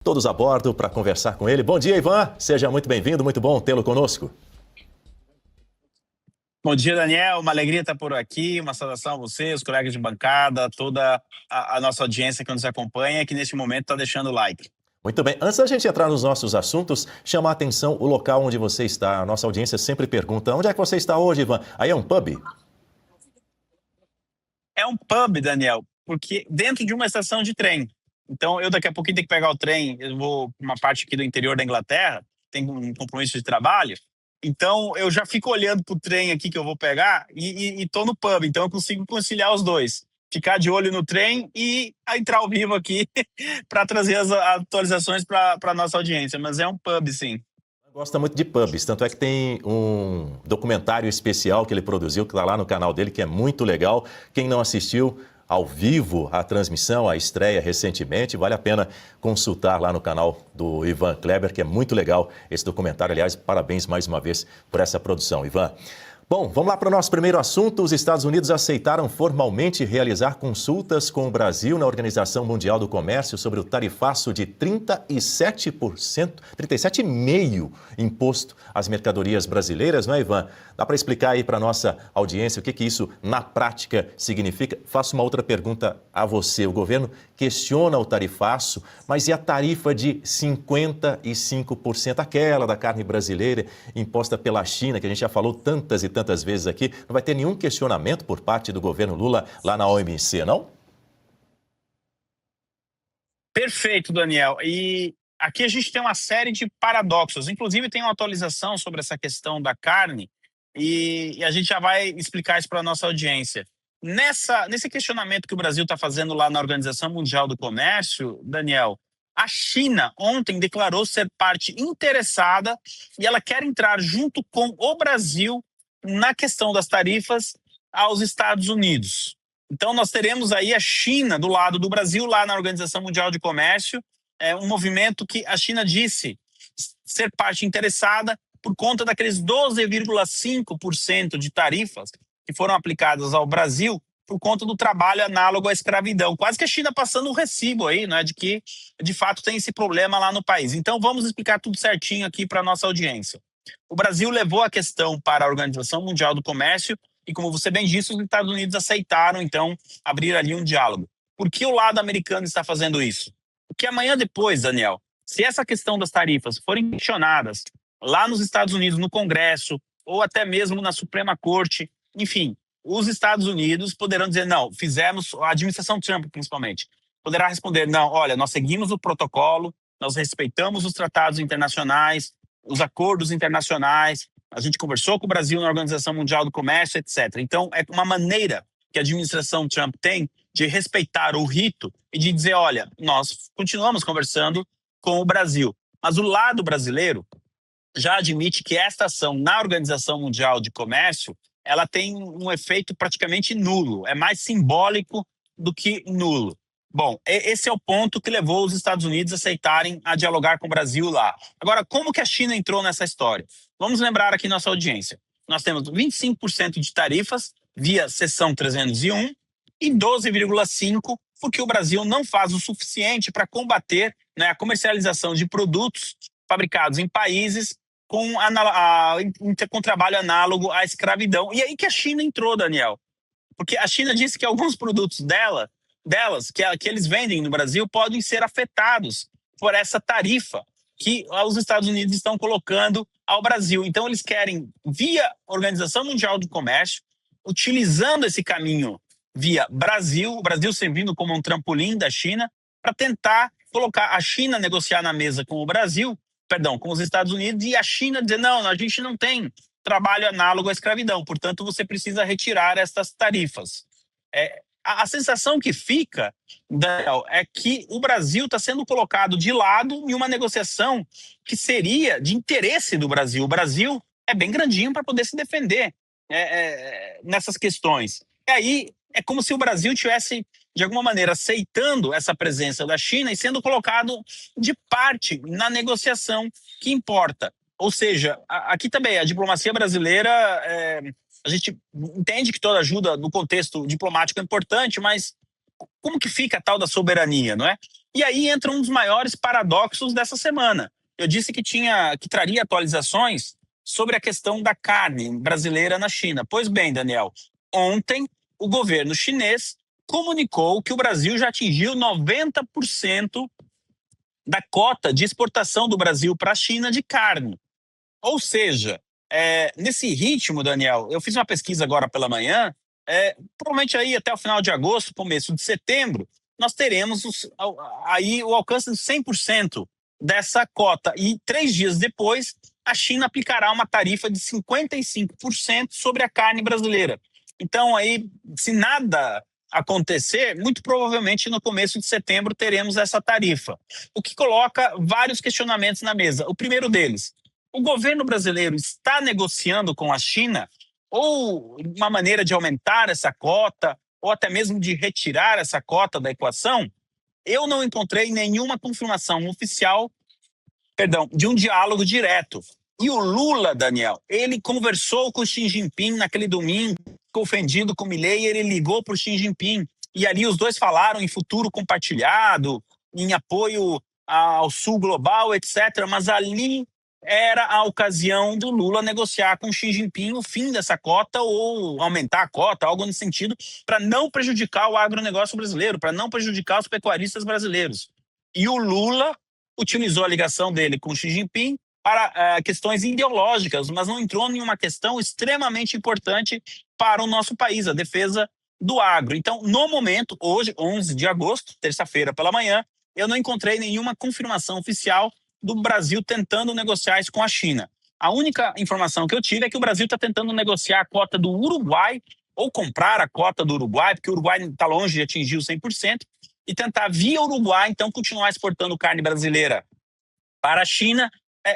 Todos a bordo para conversar com ele. Bom dia, Ivan. Seja muito bem-vindo, muito bom tê-lo conosco. Bom dia, Daniel. Uma alegria estar por aqui. Uma saudação a você, os colegas de bancada, toda a nossa audiência que nos acompanha, que neste momento está deixando o like. Muito bem. Antes da gente entrar nos nossos assuntos, chama a atenção o local onde você está. A nossa audiência sempre pergunta: onde é que você está hoje, Ivan? Aí é um pub? É um pub, Daniel, porque dentro de uma estação de trem. Então, eu daqui a pouquinho tenho que pegar o trem. Eu vou para uma parte aqui do interior da Inglaterra, tenho um compromisso de trabalho. Então, eu já fico olhando para o trem aqui que eu vou pegar e tô no pub. Então, eu consigo conciliar os dois. Ficar de olho no trem e entrar ao vivo aqui para trazer as atualizações para a nossa audiência. Mas é um pub, sim. Gosta muito de pubs, tanto é que tem um documentário especial que ele produziu, que está lá no canal dele, que é muito legal. Quem não assistiu ao vivo a transmissão, a estreia recentemente, vale a pena consultar lá no canal do Ivan Kleber, que é muito legal esse documentário. Aliás, parabéns mais uma vez por essa produção, Ivan. Bom, vamos lá para o nosso primeiro assunto. Os Estados Unidos aceitaram formalmente realizar consultas com o Brasil na Organização Mundial do Comércio sobre o tarifaço de 37%, 37,5% imposto às mercadorias brasileiras, não é, Ivan? Dá para explicar aí para a nossa audiência o que isso na prática significa? Faço uma outra pergunta a você. O governo questiona o tarifaço, mas e a tarifa de 55%, aquela da carne brasileira imposta pela China, que a gente já falou tantas e tantas vezes aqui? Não vai ter nenhum questionamento por parte do governo Lula lá na OMC, não? Perfeito, Daniel. E aqui a gente tem uma série de paradoxos. Inclusive, tem uma atualização sobre essa questão da carne e a gente já vai explicar isso para a nossa audiência. Nesse questionamento que o Brasil está fazendo lá na Organização Mundial do Comércio, Daniel, a China ontem declarou ser parte interessada e ela quer entrar junto com o Brasil na questão das tarifas aos Estados Unidos. Então, nós teremos aí a China do lado do Brasil, lá na Organização Mundial de Comércio, um movimento que a China disse ser parte interessada por conta daqueles 12,5% de tarifas que foram aplicadas ao Brasil por conta do trabalho análogo à escravidão. Quase que a China passando um recibo aí, né, de que, de fato, tem esse problema lá no país. Então, vamos explicar tudo certinho aqui para a nossa audiência. O Brasil levou a questão para a Organização Mundial do Comércio e, como você bem disse, os Estados Unidos aceitaram, então, abrir ali um diálogo. Por que o lado americano está fazendo isso? Porque amanhã depois, Daniel, se essa questão das tarifas forem questionadas lá nos Estados Unidos, no Congresso, ou até mesmo na Suprema Corte, enfim, os Estados Unidos poderão dizer, não, fizemos, a administração Trump principalmente, poderá responder, não, olha, nós seguimos o protocolo, nós respeitamos os tratados internacionais, os acordos internacionais, a gente conversou com o Brasil na Organização Mundial do Comércio, etc. Então, é uma maneira que a administração Trump tem de respeitar o rito e de dizer, olha, nós continuamos conversando com o Brasil. Mas o lado brasileiro já admite que esta ação na Organização Mundial de Comércio, ela tem um efeito praticamente nulo, é mais simbólico do que nulo. Bom, esse é o ponto que levou os Estados Unidos a aceitarem a dialogar com o Brasil lá. Agora, como que a China entrou nessa história? Vamos lembrar aqui nossa audiência. Nós temos 25% de tarifas via seção 301 e 12,5% porque o Brasil não faz o suficiente para combater, né, a comercialização de produtos fabricados em países com trabalho análogo à escravidão. E aí que a China entrou, Daniel. Porque a China disse que alguns produtos delas, que eles vendem no Brasil, podem ser afetados por essa tarifa que os Estados Unidos estão colocando ao Brasil. Então, eles querem, via Organização Mundial do Comércio, utilizando esse caminho via Brasil, o Brasil servindo como um trampolim da China, para tentar colocar a China negociar na mesa com o Brasil, com os Estados Unidos, e a China dizer, não, a gente não tem trabalho análogo à escravidão, portanto, você precisa retirar estas tarifas. A sensação que fica, Daniel, é que o Brasil está sendo colocado de lado em uma negociação que seria de interesse do Brasil. O Brasil é bem grandinho para poder se defender nessas questões. E aí é como se o Brasil tivesse, de alguma maneira, aceitando essa presença da China e sendo colocado de parte na negociação que importa. Ou seja, aqui também a diplomacia brasileira, a gente entende que toda ajuda no contexto diplomático é importante, mas como que fica a tal da soberania, não é? E aí entra um dos maiores paradoxos dessa semana. Eu disse que traria atualizações sobre a questão da carne brasileira na China. Pois bem, Daniel, ontem o governo chinês comunicou que o Brasil já atingiu 90% da cota de exportação do Brasil para a China de carne. Ou seja, nesse ritmo, Daniel, eu fiz uma pesquisa agora pela manhã, provavelmente aí até o final de agosto, começo de setembro, nós teremos aí o alcance de 100% dessa cota. E 3 dias depois, a China aplicará uma tarifa de 55% sobre a carne brasileira. Então, aí, se nada acontecer, muito provavelmente no começo de setembro teremos essa tarifa. O que coloca vários questionamentos na mesa. O primeiro deles: o governo brasileiro está negociando com a China ou uma maneira de aumentar essa cota, ou até mesmo de retirar essa cota da equação? Eu não encontrei nenhuma confirmação oficial, de um diálogo direto. E o Lula, Daniel, ele conversou com o Xi Jinping naquele domingo, ficou ofendido com o Milei, ele ligou para o Xi Jinping. E ali os dois falaram em futuro compartilhado, em apoio ao Sul Global, etc. Mas ali era a ocasião do Lula negociar com o Xi Jinping o fim dessa cota ou aumentar a cota, algo nesse sentido, para não prejudicar o agronegócio brasileiro, para não prejudicar os pecuaristas brasileiros. E o Lula utilizou a ligação dele com o Xi Jinping para questões ideológicas, mas não entrou em uma questão extremamente importante para o nosso país, a defesa do agro. Então, no momento, hoje, 11 de agosto, terça-feira pela manhã, eu não encontrei nenhuma confirmação oficial do Brasil tentando negociar isso com a China. A única informação que eu tive é que o Brasil está tentando negociar a cota do Uruguai, ou comprar a cota do Uruguai, porque o Uruguai está longe de atingir os 100%, e tentar, via Uruguai, então, continuar exportando carne brasileira para a China,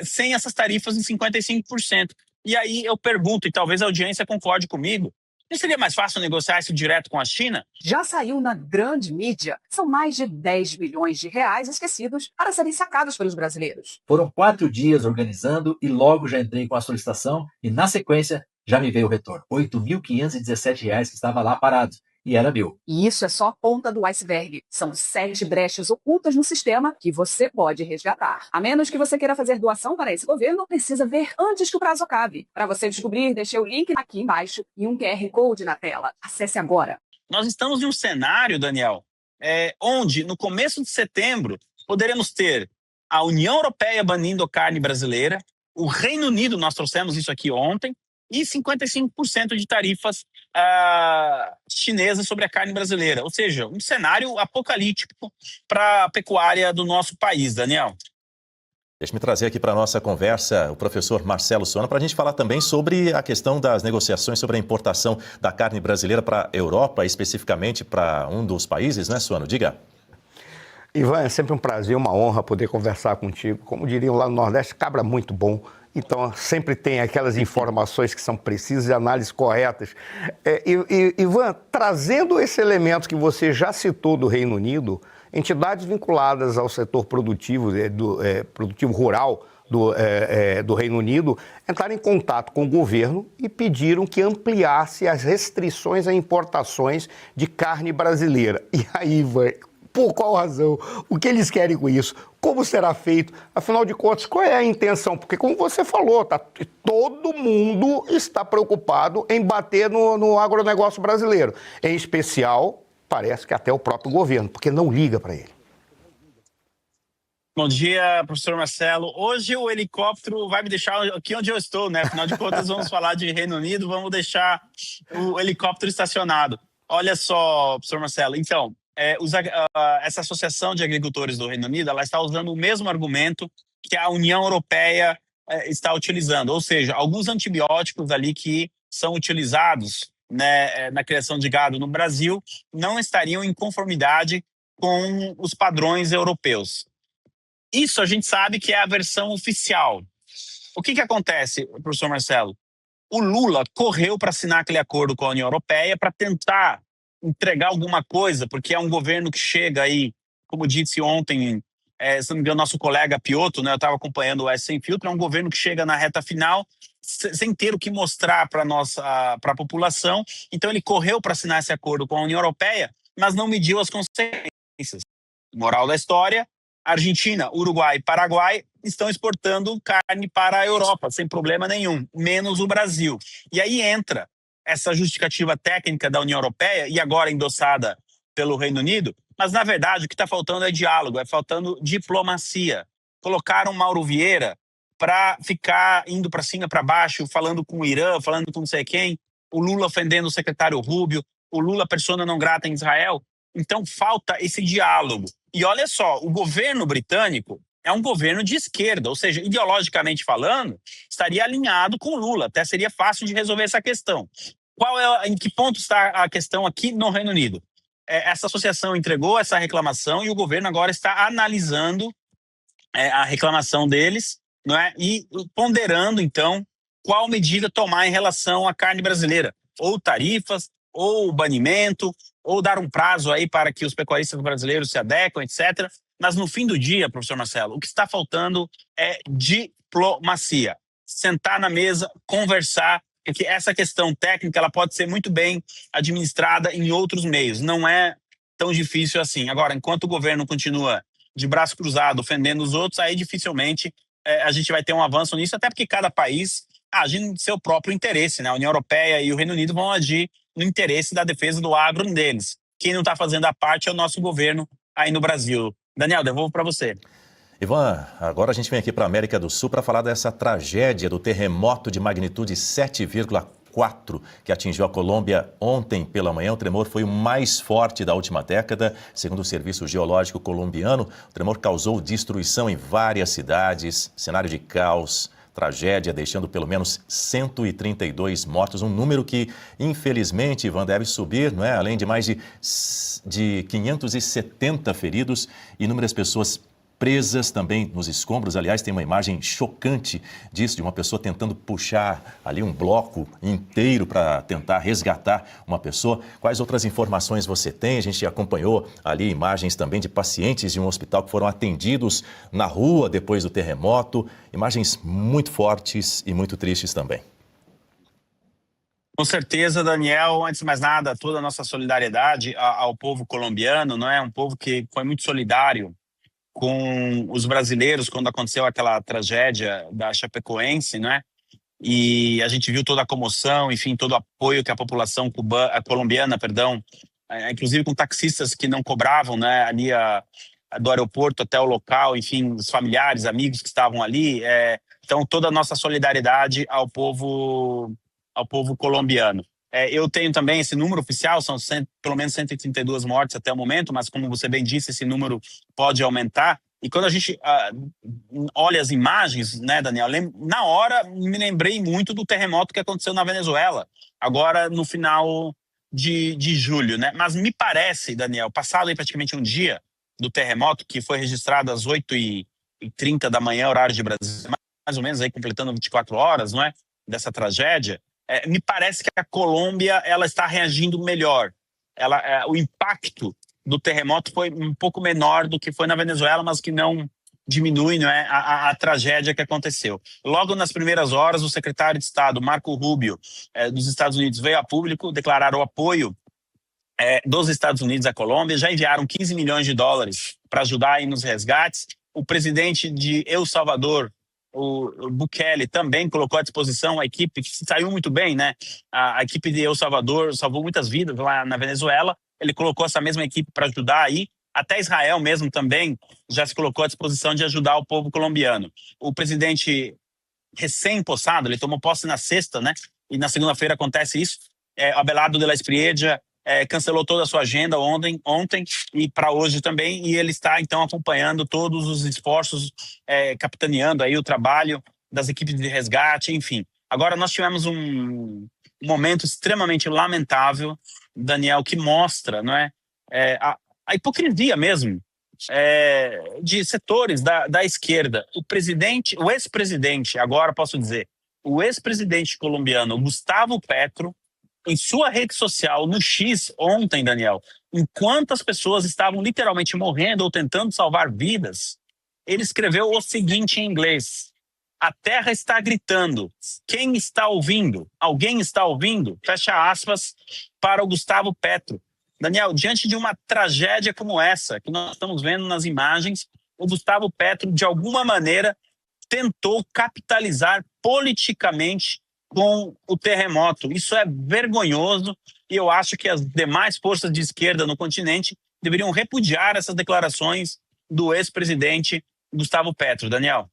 sem essas tarifas de 55%. E aí eu pergunto, e talvez a audiência concorde comigo, não seria mais fácil negociar isso direto com a China? Já saiu na grande mídia. São mais de 10 bilhões de reais esquecidos para serem sacados pelos brasileiros. Foram 4 dias organizando e logo já entrei com a solicitação e, na sequência, já me veio o retorno. R$ 8.517 que estava lá parado. E era meu. E isso é só a ponta do iceberg. São 7 brechas ocultas no sistema que você pode resgatar. A menos que você queira fazer doação para esse governo, precisa ver antes que o prazo acabe. Para você descobrir, deixei o link aqui embaixo e um QR Code na tela. Acesse agora. Nós estamos em um cenário, Daniel, onde no começo de setembro poderemos ter a União Europeia banindo carne brasileira, o Reino Unido, nós trouxemos isso aqui ontem, e 55% de tarifas chinesas sobre a carne brasileira. Ou seja, um cenário apocalíptico para a pecuária do nosso país, Daniel. Deixa-me trazer aqui para a nossa conversa o professor Marcelo Sona para a gente falar também sobre a questão das negociações sobre a importação da carne brasileira para a Europa, especificamente para um dos países, né, Suano? Diga. Ivan, é sempre um prazer, uma honra poder conversar contigo. Como diriam lá no Nordeste, cabra muito bom. Então, sempre tem aquelas informações que são precisas e análises corretas. Ivan, trazendo esse elemento que você já citou do Reino Unido, entidades vinculadas ao setor produtivo, produtivo rural do Reino Unido, entraram em contato com o governo e pediram que ampliasse as restrições a importações de carne brasileira. E aí, Ivan, por qual razão? O que eles querem com isso? Como será feito? Afinal de contas, qual é a intenção? Porque, como você falou, todo mundo está preocupado em bater no agronegócio brasileiro. Em especial, parece que até o próprio governo, porque não liga para ele. Bom dia, professor Marcelo. Hoje o helicóptero vai me deixar aqui onde eu estou, né? Afinal de contas, vamos falar de Reino Unido, vamos deixar o helicóptero estacionado. Olha só, professor Marcelo, então, essa Associação de Agricultores do Reino Unido, ela está usando o mesmo argumento que a União Europeia está utilizando, ou seja, alguns antibióticos ali que são utilizados, né, na criação de gado no Brasil não estariam em conformidade com os padrões europeus. Isso a gente sabe que é a versão oficial. O que acontece, professor Marcelo? O Lula correu para assinar aquele acordo com a União Europeia para tentar entregar alguma coisa, porque é um governo que chega aí, como disse ontem, se não me engano, nosso colega Piotto, né, eu estava acompanhando o S Sem Filtro, é um governo que chega na reta final sem ter o que mostrar para a população. Então ele correu para assinar esse acordo com a União Europeia, mas não mediu as consequências. Moral da história: Argentina, Uruguai e Paraguai estão exportando carne para a Europa sem problema nenhum, menos o Brasil. E aí entra essa justificativa técnica da União Europeia, e agora endossada pelo Reino Unido, mas na verdade o que está faltando é diálogo, é faltando diplomacia. Colocaram Mauro Vieira para ficar indo para cima, para baixo, falando com o Irã, falando com não sei quem, o Lula ofendendo o secretário Rubio, o Lula persona não grata em Israel. Então falta esse diálogo. E olha só, o governo britânico é um governo de esquerda, ou seja, ideologicamente falando, estaria alinhado com o Lula, até seria fácil de resolver essa questão. Em que ponto está a questão aqui no Reino Unido? Essa associação entregou essa reclamação e o governo agora está analisando a reclamação deles, não é? E ponderando, então, qual medida tomar em relação à carne brasileira. Ou tarifas, ou banimento, ou dar um prazo aí para que os pecuaristas brasileiros se adequem, etc. Mas no fim do dia, professor Marcelo, o que está faltando é diplomacia. Sentar na mesa, conversar, porque essa questão técnica ela pode ser muito bem administrada em outros meios. Não é tão difícil assim. Agora, enquanto o governo continua de braço cruzado, ofendendo os outros, aí dificilmente a gente vai ter um avanço nisso, até porque cada país age no seu próprio interesse, né? A União Europeia e o Reino Unido vão agir no interesse da defesa do agro deles. Quem não está fazendo a parte é o nosso governo aí no Brasil. Daniel, devolvo para você. Ivan, agora a gente vem aqui para a América do Sul para falar dessa tragédia do terremoto de magnitude 7,4 que atingiu a Colômbia ontem pela manhã. O tremor foi o mais forte da última década, segundo o Serviço Geológico Colombiano. O tremor causou destruição em várias cidades, cenário de caos, tragédia, deixando pelo menos 132 mortos, um número que, infelizmente, Ivan, deve subir, não é? Além de mais de 570 feridos, inúmeras pessoas presas também nos escombros. Aliás, tem uma imagem chocante disso, de uma pessoa tentando puxar ali um bloco inteiro para tentar resgatar uma pessoa. Quais outras informações você tem? A gente acompanhou ali imagens também de pacientes de um hospital que foram atendidos na rua depois do terremoto. Imagens muito fortes e muito tristes também. Com certeza, Daniel. Antes de mais nada, toda a nossa solidariedade ao povo colombiano, não é? Um povo que foi muito solidário com os brasileiros quando aconteceu aquela tragédia da Chapecoense, né? E a gente viu toda a comoção, enfim, todo o apoio que a população colombiana, inclusive com taxistas que não cobravam, né? Ali do aeroporto até o local, enfim, os familiares, amigos que estavam ali. Então, toda a nossa solidariedade ao povo colombiano. Eu tenho também esse número oficial, são pelo menos 132 mortes até o momento, mas como você bem disse, esse número pode aumentar. E quando a gente olha as imagens, né, Daniel, na hora me lembrei muito do terremoto que aconteceu na Venezuela, agora no final de julho, né? Mas me parece, Daniel, passado aí praticamente um dia do terremoto, que foi registrado às 8h30 da manhã, horário de Brasília, mais ou menos aí completando 24 horas, não é? Dessa tragédia. Me parece que a Colômbia ela está reagindo melhor. O impacto do terremoto foi um pouco menor do que foi na Venezuela, mas que não diminui, não é, a tragédia que aconteceu. Logo nas primeiras horas, o secretário de Estado, Marco Rubio, dos Estados Unidos, veio a público declarar o apoio dos Estados Unidos à Colômbia. Já enviaram 15 milhões de dólares para ajudar aí nos resgates. O presidente de El Salvador, o Bukele, também colocou à disposição a equipe, que saiu muito bem, né? A equipe de El Salvador salvou muitas vidas lá na Venezuela. Ele colocou essa mesma equipe para ajudar aí. Até Israel mesmo também já se colocou à disposição de ajudar o povo colombiano. O presidente recém-possado, ele tomou posse na sexta, né? E na segunda-feira acontece isso. Abelardo de la Espriella cancelou toda a sua agenda ontem e para hoje também, e ele está então acompanhando todos os esforços, capitaneando aí o trabalho das equipes de resgate, enfim. Agora nós tivemos um momento extremamente lamentável, Daniel, que mostra, não é, a hipocrisia mesmo de setores da esquerda. O ex-presidente, agora posso dizer, o ex-presidente colombiano Gustavo Petro, em sua rede social, no X, ontem, Daniel, enquanto as pessoas estavam literalmente morrendo ou tentando salvar vidas, ele escreveu o seguinte em inglês: a terra está gritando. Quem está ouvindo? Alguém está ouvindo? Fecha aspas para o Gustavo Petro. Daniel, diante de uma tragédia como essa, que nós estamos vendo nas imagens, o Gustavo Petro, de alguma maneira, tentou capitalizar politicamente com o terremoto. Isso é vergonhoso e eu acho que as demais forças de esquerda no continente deveriam repudiar essas declarações do ex-presidente Gustavo Petro. Daniel.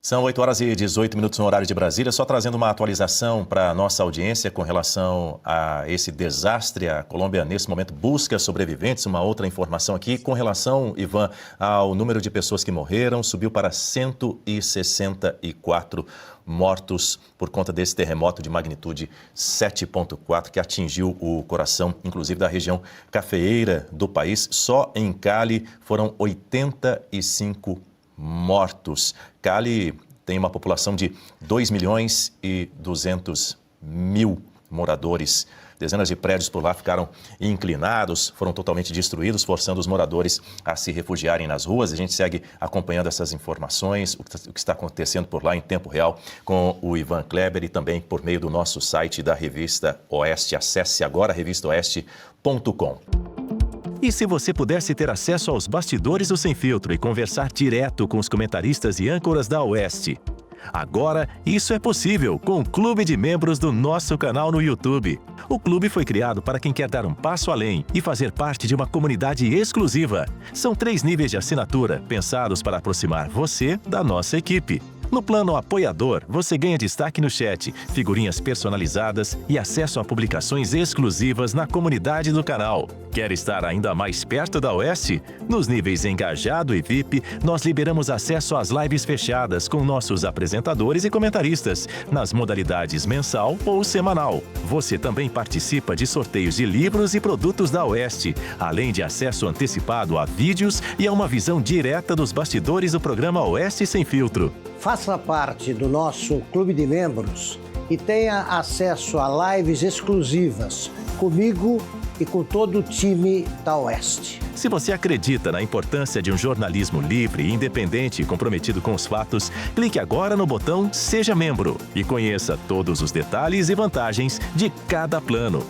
São 8h18 no horário de Brasília, só trazendo uma atualização para a nossa audiência com relação a esse desastre. A Colômbia, nesse momento, busca sobreviventes. Uma outra informação aqui com relação, Ivan, ao número de pessoas que morreram, subiu para 164 mortos por conta desse terremoto de magnitude 7,4 que atingiu o coração, inclusive, da região cafeeira do país. Só em Cali foram 85 mortos. Cali tem uma população de 2.200.000 moradores. Dezenas de prédios por lá ficaram inclinados, foram totalmente destruídos, forçando os moradores a se refugiarem nas ruas. A gente segue acompanhando essas informações, o que está acontecendo por lá em tempo real com o Ivan Kleber e também por meio do nosso site da Revista Oeste. Acesse agora revistaoeste.com. E se você pudesse ter acesso aos bastidores do Sem Filtro e conversar direto com os comentaristas e âncoras da Oeste? Agora, isso é possível com o Clube de Membros do nosso canal no YouTube. O clube foi criado para quem quer dar um passo além e fazer parte de uma comunidade exclusiva. São 3 níveis de assinatura, pensados para aproximar você da nossa equipe. No plano apoiador, você ganha destaque no chat, figurinhas personalizadas e acesso a publicações exclusivas na comunidade do canal. Quer estar ainda mais perto da Oeste? Nos níveis Engajado e VIP, nós liberamos acesso às lives fechadas com nossos apresentadores e comentaristas, nas modalidades mensal ou semanal. Você também participa de sorteios de livros e produtos da Oeste, além de acesso antecipado a vídeos e a uma visão direta dos bastidores do programa Oeste Sem Filtro. Faça parte do nosso clube de membros e tenha acesso a lives exclusivas comigo e com todo o time da Oeste. Se você acredita na importância de um jornalismo livre, independente e comprometido com os fatos, clique agora no botão Seja Membro e conheça todos os detalhes e vantagens de cada plano.